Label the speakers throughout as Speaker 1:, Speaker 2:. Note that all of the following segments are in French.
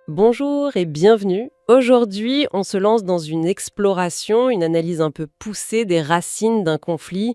Speaker 1: Bonjour et bienvenue. Aujourd'hui, on se lance dans une exploration, une analyse un peu poussée des racines d'un conflit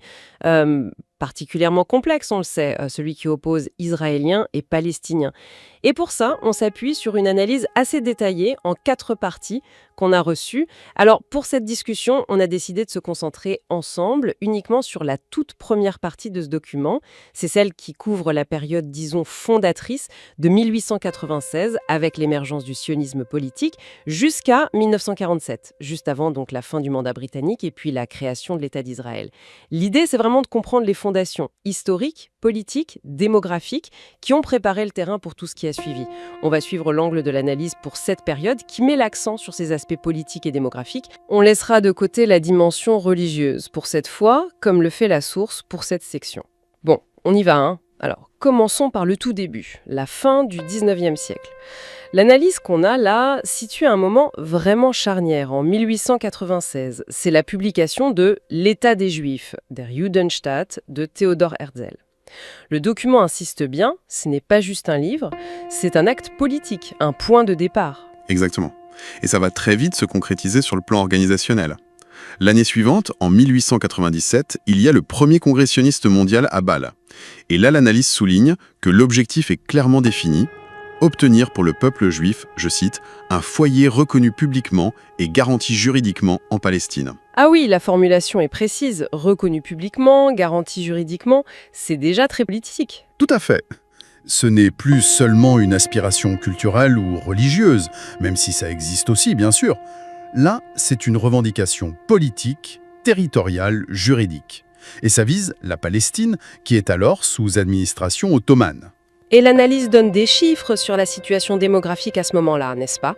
Speaker 1: particulièrement complexe, on le sait, celui qui oppose Israéliens et Palestiniens. Et pour ça, on s'appuie sur une analyse assez détaillée en 4 parties qu'on a reçues. Alors, pour cette discussion, on a décidé de se concentrer ensemble uniquement sur la toute première partie de ce document. C'est celle qui couvre la période, disons, fondatrice de 1896 avec l'émergence du sionisme politique jusqu'à 1947, juste avant donc la fin du mandat britannique et puis la création de l'État d'Israël. L'idée, c'est vraiment de comprendre les fondations historiques, politiques, démographiques qui ont préparé le terrain pour tout ce qui a suivi. On va suivre l'angle de l'analyse pour cette période qui met l'accent sur ces aspects politiques et démographiques. On laissera de côté la dimension religieuse pour cette fois, comme le fait la source pour cette section. Bon, on y va, hein. Alors, commençons par le tout début, la fin du 19e siècle. L'analyse qu'on a là situe un moment vraiment charnière, en 1896. C'est la publication de L'État des Juifs, Der Judenstaat, de Theodor Herzl. Le document insiste bien, ce n'est pas juste un livre, c'est un acte politique, un point de départ.
Speaker 2: Exactement. Et ça va très vite se concrétiser sur le plan organisationnel. L'année suivante, en 1897, il y a le premier congrès sioniste mondial à Bâle. Et là, l'analyse souligne que l'objectif est clairement défini: obtenir pour le peuple juif, je cite, un foyer reconnu publiquement et garanti juridiquement en Palestine.
Speaker 1: Ah oui, la formulation est précise, reconnu publiquement, garanti juridiquement, c'est déjà très politique.
Speaker 2: Tout à fait.
Speaker 3: Ce n'est plus seulement une aspiration culturelle ou religieuse, même si ça existe aussi, bien sûr. Là, c'est une revendication politique, territoriale, juridique. Et ça vise la Palestine, qui est alors sous administration ottomane.
Speaker 1: Et l'analyse donne des chiffres sur la situation démographique à ce moment-là, n'est-ce pas?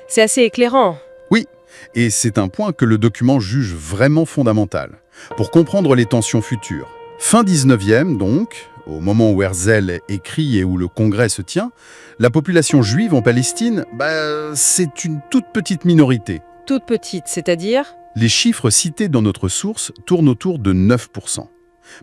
Speaker 1: C'est assez éclairant.
Speaker 3: Oui, et c'est un point que le document juge vraiment fondamental, pour comprendre les tensions futures. Fin 19e, donc, au moment où Herzl écrit et où le congrès se tient, la population juive en Palestine, c'est une toute petite minorité.
Speaker 1: Toute petite, c'est-à-dire?
Speaker 3: Les chiffres cités dans notre source tournent autour de 9%.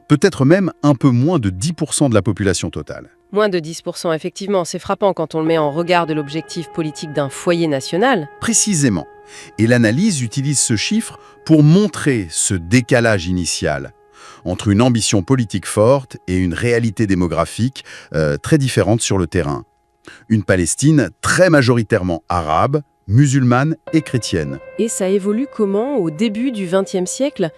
Speaker 3: Peut-être même un peu moins de 10% de la population totale.
Speaker 1: Moins de 10%, effectivement, c'est frappant quand on le met en regard de l'objectif politique d'un foyer national.
Speaker 3: Précisément. Et l'analyse utilise ce chiffre pour montrer ce décalage initial entre une ambition politique forte et une réalité démographique très différente sur le terrain. Une Palestine très majoritairement arabe, musulmane et chrétienne.
Speaker 1: Et ça évolue comment au début du XXe siècle?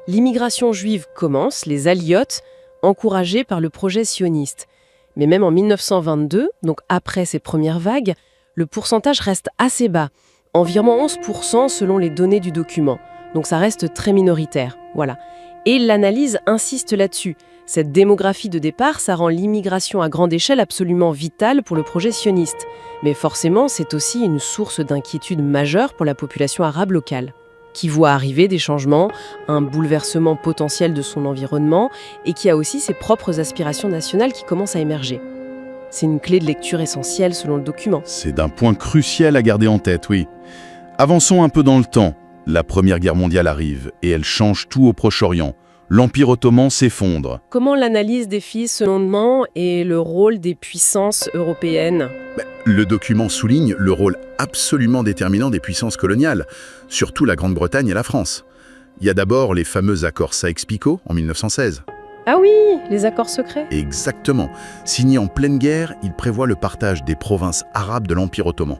Speaker 1: L'immigration juive commence, les aliotes, encouragés par le projet sioniste. Mais même en 1922, donc après ces premières vagues, le pourcentage reste assez bas, environ 11% selon les données du document. Donc ça reste très minoritaire, voilà. Et l'analyse insiste là-dessus. Cette démographie de départ, ça rend l'immigration à grande échelle absolument vitale pour le projet sioniste. Mais forcément, c'est aussi une source d'inquiétude majeure pour la population arabe locale, qui voit arriver des changements, un bouleversement potentiel de son environnement et qui a aussi ses propres aspirations nationales qui commencent à émerger. C'est une clé de lecture essentielle selon le document.
Speaker 3: C'est d'un point crucial à garder en tête, oui. Avançons un peu dans le temps. La Première Guerre mondiale arrive et elle change tout au Proche-Orient. L'Empire ottoman s'effondre.
Speaker 1: Comment l'analyse défie ce fondement et le rôle des puissances européennes?
Speaker 4: Le document souligne le rôle absolument déterminant des puissances coloniales, surtout la Grande-Bretagne et la France. Il y a d'abord les fameux accords Sykes-Picot en 1916.
Speaker 1: Ah oui, les accords secrets.
Speaker 4: Exactement. Signés en pleine guerre, ils prévoient le partage des provinces arabes de l'Empire ottoman.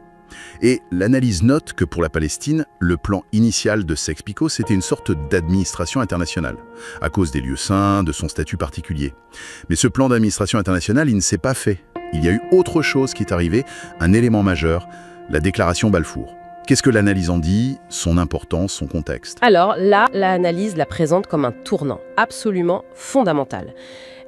Speaker 4: Et l'analyse note que pour la Palestine, le plan initial de Sykes-Picot, c'était une sorte d'administration internationale, à cause des lieux saints, de son statut particulier. Mais ce plan d'administration internationale, il ne s'est pas fait. Il y a eu autre chose qui est arrivé, un élément majeur, la déclaration Balfour. Qu'est-ce que l'analyse en dit, son importance, son contexte?
Speaker 1: Alors là, l'analyse la présente comme un tournant absolument fondamental.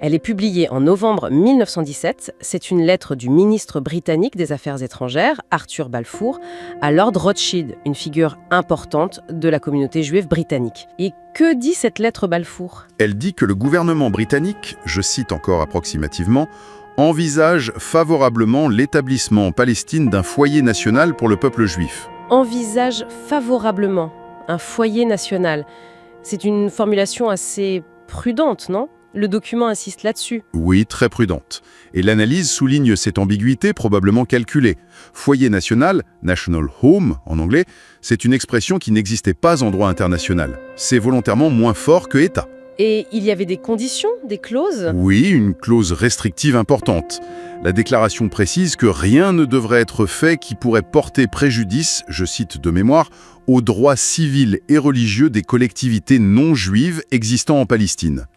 Speaker 1: Elle est publiée en novembre 1917. C'est une lettre du ministre britannique des Affaires étrangères, Arthur Balfour, à Lord Rothschild, une figure importante de la communauté juive britannique. Et que dit cette lettre Balfour?
Speaker 4: Elle dit que le gouvernement britannique, je cite encore approximativement, envisage favorablement l'établissement en Palestine d'un foyer national pour le peuple juif.
Speaker 1: Envisage favorablement un foyer national. C'est une formulation assez prudente, non? Le document insiste là-dessus.
Speaker 3: Oui, très prudente. Et l'analyse souligne cette ambiguïté probablement calculée. Foyer national, national home en anglais, c'est une expression qui n'existait pas en droit international. C'est volontairement moins fort que État.
Speaker 1: Et il y avait des conditions, des clauses?
Speaker 3: Oui, une clause restrictive importante. La déclaration précise que rien ne devrait être fait qui pourrait porter préjudice, je cite de mémoire, aux droits civils et religieux des collectivités non juives existant en Palestine.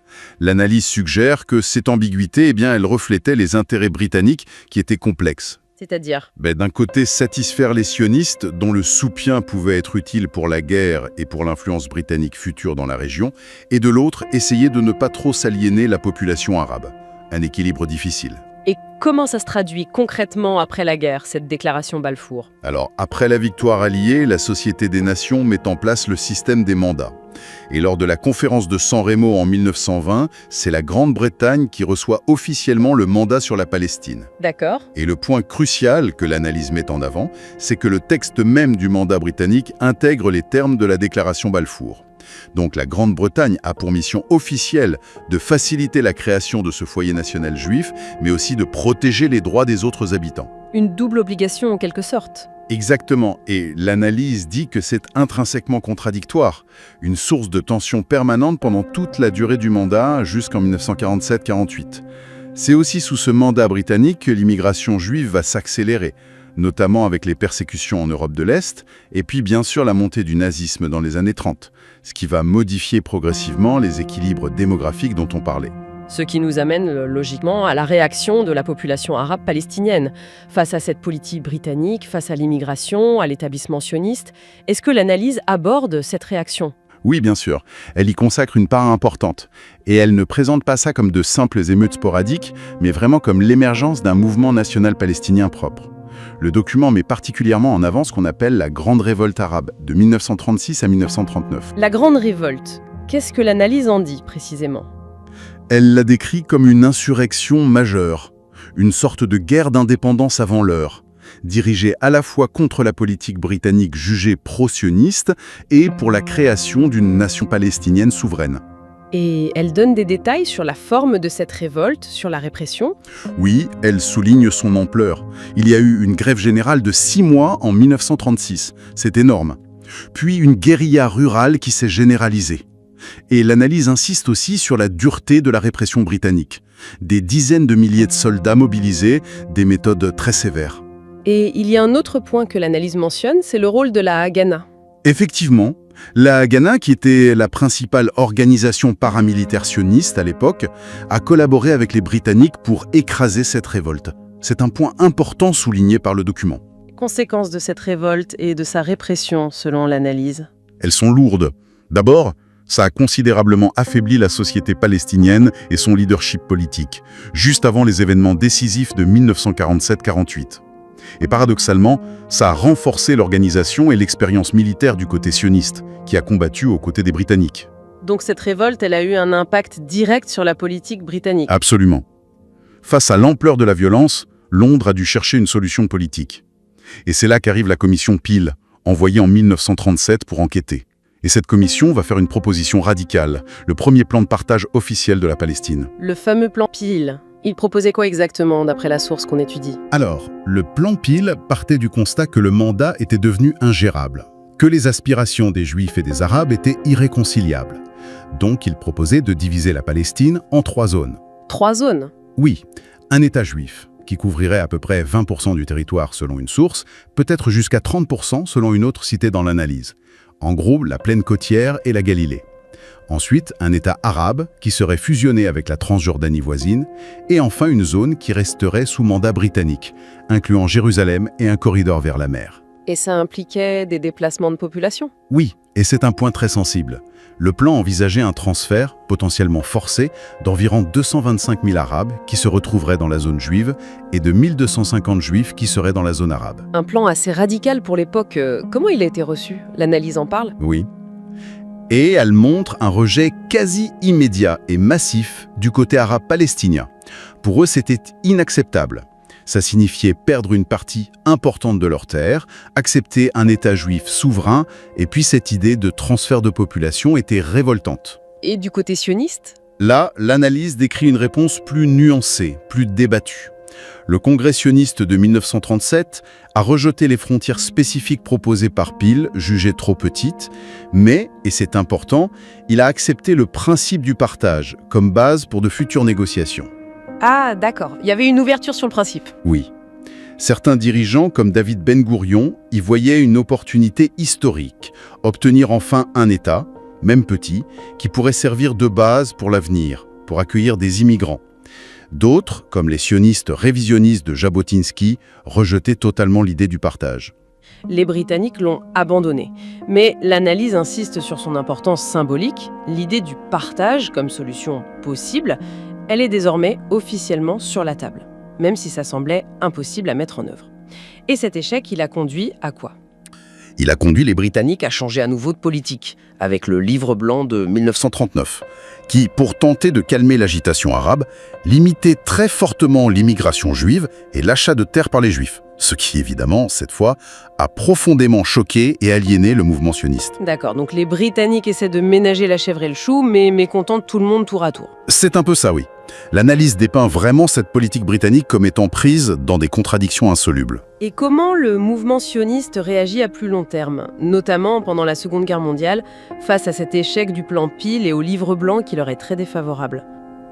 Speaker 3: L'analyse suggère que cette ambiguïté, elle reflétait les intérêts britanniques qui étaient complexes.
Speaker 1: C'est-à-dire?
Speaker 3: D'un côté, satisfaire les sionistes, dont le soutien pouvait être utile pour la guerre et pour l'influence britannique future dans la région, et de l'autre, essayer de ne pas trop s'aliéner la population arabe. Un équilibre difficile.
Speaker 1: Et comment ça se traduit concrètement après la guerre, cette déclaration Balfour?
Speaker 3: Alors, après la victoire alliée, la Société des Nations met en place le système des mandats. Et lors de la conférence de San Remo en 1920, c'est la Grande-Bretagne qui reçoit officiellement le mandat sur la Palestine.
Speaker 1: D'accord.
Speaker 3: Et le point crucial que l'analyse met en avant, c'est que le texte même du mandat britannique intègre les termes de la déclaration Balfour. Donc la Grande-Bretagne a pour mission officielle de faciliter la création de ce foyer national juif, mais aussi de protéger les droits des autres habitants.
Speaker 1: Une double obligation en quelque sorte.
Speaker 3: Exactement, et l'analyse dit que c'est intrinsèquement contradictoire, une source de tension permanente pendant toute la durée du mandat jusqu'en 1947-48. C'est aussi sous ce mandat britannique que l'immigration juive va s'accélérer, notamment avec les persécutions en Europe de l'Est, et puis bien sûr la montée du nazisme dans les années 30, ce qui va modifier progressivement les équilibres démographiques dont on parlait.
Speaker 1: Ce qui nous amène logiquement à la réaction de la population arabe palestinienne. Face à cette politique britannique, face à l'immigration, à l'établissement sioniste, est-ce que l'analyse aborde cette réaction ?
Speaker 3: Oui, bien sûr. Elle y consacre une part importante. Et elle ne présente pas ça comme de simples émeutes sporadiques, mais vraiment comme l'émergence d'un mouvement national palestinien propre. Le document met particulièrement en avant ce qu'on appelle la Grande Révolte arabe, de 1936 à 1939.
Speaker 1: La Grande Révolte, qu'est-ce que l'analyse en dit précisément ?
Speaker 3: Elle la décrit comme une insurrection majeure, une sorte de guerre d'indépendance avant l'heure, dirigée à la fois contre la politique britannique jugée pro-sioniste et pour la création d'une nation palestinienne souveraine.
Speaker 1: Et elle donne des détails sur la forme de cette révolte, sur la répression ?
Speaker 3: Oui, elle souligne son ampleur. Il y a eu une grève générale de 6 mois en 1936, c'est énorme. Puis une guérilla rurale qui s'est généralisée. Et l'analyse insiste aussi sur la dureté de la répression britannique. Des dizaines de milliers de soldats mobilisés, des méthodes très sévères.
Speaker 1: Et il y a un autre point que l'analyse mentionne, c'est le rôle de la Haganah.
Speaker 3: Effectivement, la Haganah, qui était la principale organisation paramilitaire sioniste à l'époque, a collaboré avec les Britanniques pour écraser cette révolte. C'est un point important souligné par le document.
Speaker 1: Conséquences de cette révolte et de sa répression, selon l'analyse.
Speaker 3: Elles sont lourdes. D'abord, ça a considérablement affaibli la société palestinienne et son leadership politique, juste avant les événements décisifs de 1947-48. Et paradoxalement, ça a renforcé l'organisation et l'expérience militaire du côté sioniste, qui a combattu aux côtés des Britanniques.
Speaker 1: Donc cette révolte, elle a eu un impact direct sur la politique britannique.
Speaker 3: Absolument. Face à l'ampleur de la violence, Londres a dû chercher une solution politique. Et c'est là qu'arrive la commission Peel, envoyée en 1937 pour enquêter. Et cette commission va faire une proposition radicale, le premier plan de partage officiel de la Palestine.
Speaker 1: Le fameux plan Peel. Il proposait quoi exactement, d'après la source qu'on étudie ?
Speaker 4: Alors, le plan Peel partait du constat que le mandat était devenu ingérable, que les aspirations des Juifs et des Arabes étaient irréconciliables. Donc, il proposait de diviser la Palestine en 3 zones.
Speaker 1: 3 zones ?
Speaker 4: Oui, un État juif, qui couvrirait à peu près 20% du territoire selon une source, peut-être jusqu'à 30% selon une autre citée dans l'analyse. En gros, la plaine côtière et la Galilée. Ensuite, un État arabe qui serait fusionné avec la Transjordanie voisine, et enfin une zone qui resterait sous mandat britannique, incluant Jérusalem et un corridor vers la mer.
Speaker 1: Et ça impliquait des déplacements de population ?
Speaker 4: Oui, et c'est un point très sensible. Le plan envisageait un transfert, potentiellement forcé, d'environ 225 000 Arabes qui se retrouveraient dans la zone juive et de 1250 Juifs qui seraient dans la zone arabe.
Speaker 1: Un plan assez radical pour l'époque. Comment il a été reçu ? L'analyse en parle ?
Speaker 4: Oui. Et elle montre un rejet quasi immédiat et massif du côté arabe palestinien. Pour eux, c'était inacceptable. Ça signifiait perdre une partie importante de leurs terres, accepter un État juif souverain, et puis cette idée de transfert de population était révoltante.
Speaker 1: Et du côté sioniste ?
Speaker 3: Là, l'analyse décrit une réponse plus nuancée, plus débattue. Le congrès sioniste de 1937 a rejeté les frontières spécifiques proposées par Peel, jugées trop petites, mais, et c'est important, il a accepté le principe du partage comme base pour de futures négociations.
Speaker 1: Ah, d'accord. Il y avait une ouverture sur le principe.
Speaker 3: Oui. Certains dirigeants, comme David Ben Gourion, y voyaient une opportunité historique, obtenir enfin un État, même petit, qui pourrait servir de base pour l'avenir, pour accueillir des immigrants. D'autres, comme les sionistes révisionnistes de Jabotinsky, rejetaient totalement l'idée du partage.
Speaker 1: Les Britanniques l'ont abandonné. Mais l'analyse insiste sur son importance symbolique. L'idée du partage comme solution possible, elle est désormais officiellement sur la table, même si ça semblait impossible à mettre en œuvre. Et cet échec, il a conduit à quoi ?
Speaker 3: Il a conduit les
Speaker 5: Britanniques à changer à nouveau de politique, avec le livre blanc de
Speaker 3: 1939, qui, pour tenter de calmer l'agitation arabe, limitait très fortement l'immigration juive et l'achat de terres par les juifs. Ce qui, évidemment, cette fois, a profondément choqué et aliéné le mouvement sioniste.
Speaker 1: D'accord, donc les Britanniques essaient de ménager la chèvre et le chou, mais mécontentent tout le monde tour à tour.
Speaker 3: C'est un peu ça, oui. L'analyse dépeint vraiment cette politique britannique comme étant prise dans des contradictions insolubles.
Speaker 1: Et comment le mouvement sioniste réagit à plus long terme, notamment pendant la Seconde Guerre mondiale, face à cet échec du plan Peel et au livre blanc qui leur est très défavorable ?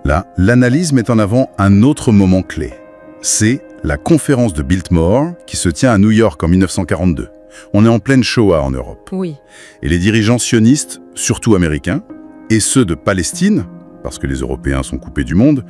Speaker 3: Là, l'analyse met en avant un autre moment clé. C'est la conférence de Biltmore qui se tient à New York en 1942. On est en pleine Shoah en Europe.
Speaker 1: Oui.
Speaker 3: Et les dirigeants sionistes, surtout américains, et ceux de Palestine, parce que les Européens sont coupés du monde,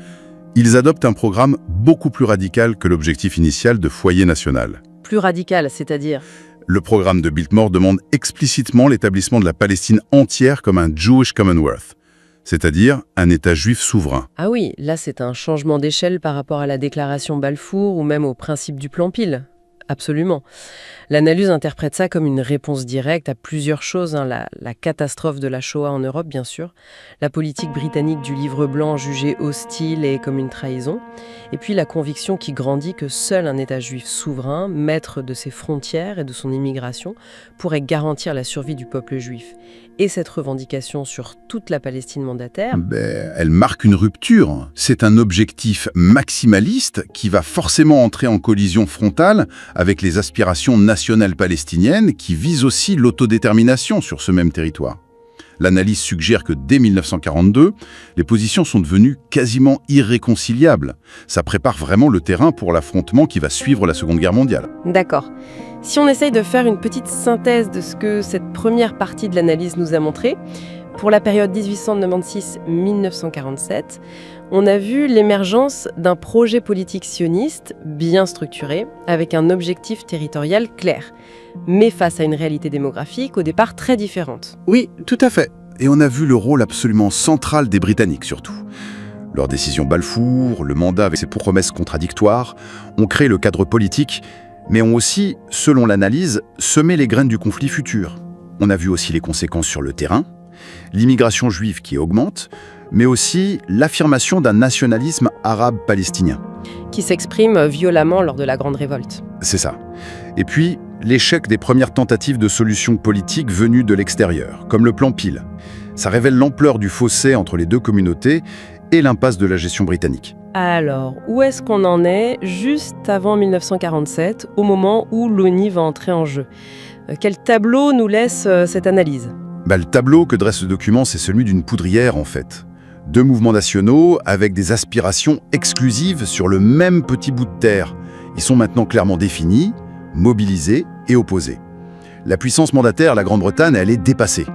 Speaker 3: ils adoptent un programme beaucoup plus radical que l'objectif initial de foyer national.
Speaker 1: Plus radical, c'est-à-dire ?
Speaker 3: Le programme de Biltmore demande explicitement l'établissement de la Palestine entière comme un Jewish Commonwealth, c'est-à-dire un État juif souverain.
Speaker 1: Ah oui, là c'est un changement d'échelle par rapport à la déclaration Balfour ou même au principe du plan Peel. Absolument. L'analyse interprète ça comme une réponse directe à plusieurs choses. La catastrophe de la Shoah en Europe, bien sûr. La politique britannique du livre blanc jugée hostile et comme une trahison. Et puis la conviction qui grandit que seul un État juif souverain, maître de ses frontières et de son immigration, pourrait garantir la survie du peuple juif. Et cette revendication sur toute la Palestine mandataire...
Speaker 3: Elle marque une rupture. C'est un objectif maximaliste qui va forcément entrer en collision frontale avec les aspirations nationales palestiniennes qui visent aussi l'autodétermination sur ce même territoire. L'analyse suggère que dès 1942, les positions sont devenues quasiment irréconciliables. Ça prépare vraiment le terrain pour l'affrontement qui va suivre la Seconde Guerre mondiale.
Speaker 1: D'accord. Si on essaye de faire une petite synthèse de ce que cette première partie de l'analyse nous a montré, pour la période 1896-1947, on a vu l'émergence d'un projet politique sioniste bien structuré, avec un objectif territorial clair, mais face à une réalité démographique au départ très différente.
Speaker 3: Oui, tout à fait. Et on a vu le rôle absolument central des Britanniques surtout. Leur décision Balfour, le mandat avec ses promesses contradictoires, ont créé le cadre politique, mais ont aussi, selon l'analyse, semé les graines du conflit futur. On a vu aussi les conséquences sur le terrain, l'immigration juive qui augmente, mais aussi l'affirmation d'un nationalisme arabe palestinien.
Speaker 1: Qui s'exprime violemment lors de la Grande Révolte.
Speaker 3: C'est ça. Et puis, l'échec des premières tentatives de solutions politiques venues de l'extérieur, comme le plan Peel. Ça révèle l'ampleur du fossé entre les deux communautés et l'impasse de la gestion britannique.
Speaker 1: Alors, où est-ce qu'on en est juste avant 1947, au moment où l'ONU va entrer en jeu ? Quel tableau nous laisse cette analyse ?
Speaker 3: Le tableau que dresse ce document, c'est celui d'une poudrière en fait. Deux mouvements nationaux avec des aspirations exclusives sur le même petit bout de terre. Ils sont maintenant clairement définis, mobilisés et opposés. La puissance mandataire, la Grande-Bretagne, elle est dépassée.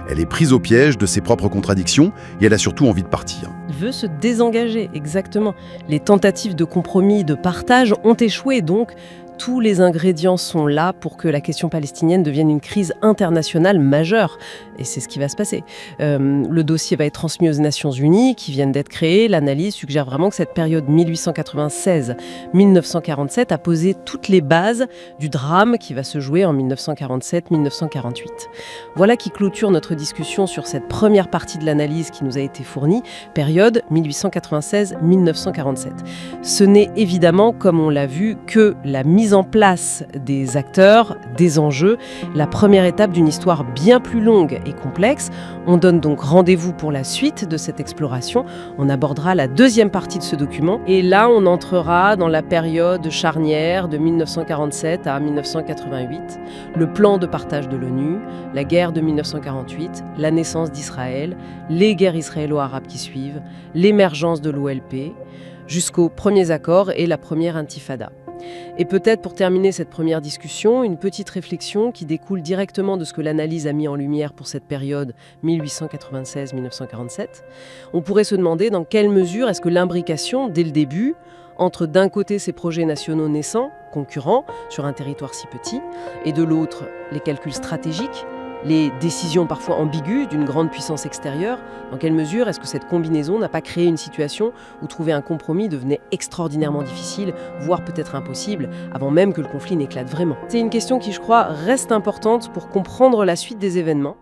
Speaker 3: Elle est prise au piège de ses propres contradictions et elle a surtout envie de partir.
Speaker 1: Elle veut se désengager, exactement. Les tentatives de compromis, de partage ont échoué, donc tous les ingrédients sont là pour que la question palestinienne devienne une crise internationale majeure. Et c'est ce qui va se passer. Le dossier va être transmis aux Nations Unies, qui viennent d'être créées. L'analyse suggère vraiment que cette période 1896-1947 a posé toutes les bases du drame qui va se jouer en 1947-1948. Voilà qui clôture notre discussion sur cette première partie de l'analyse qui nous a été fournie, période période 1896-1947. Ce n'est évidemment, comme on l'a vu, que la mise en place des acteurs, des enjeux, la première étape d'une histoire bien plus longue et complexe. On donne donc rendez-vous pour la suite de cette exploration. On abordera la deuxième partie de ce document et là on entrera dans la période charnière de 1947 à 1988, le plan de partage de l'ONU, la guerre de 1948, la naissance d'Israël, les guerres israélo-arabes qui suivent, l'émergence de l'OLP, jusqu'aux premiers accords et la première intifada. Et peut-être pour terminer cette première discussion, une petite réflexion qui découle directement de ce que l'analyse a mis en lumière pour cette période 1896-1947. On pourrait se demander dans quelle mesure est-ce que l'imbrication, dès le début, entre d'un côté ces projets nationaux naissants, concurrents, sur un territoire si petit, et de l'autre les calculs stratégiques, les décisions parfois ambiguës d'une grande puissance extérieure, dans quelle mesure est-ce que cette combinaison n'a pas créé une situation où trouver un compromis devenait extraordinairement difficile, voire peut-être impossible, avant même que le conflit n'éclate vraiment. C'est une question qui, je crois, reste importante pour comprendre la suite des événements.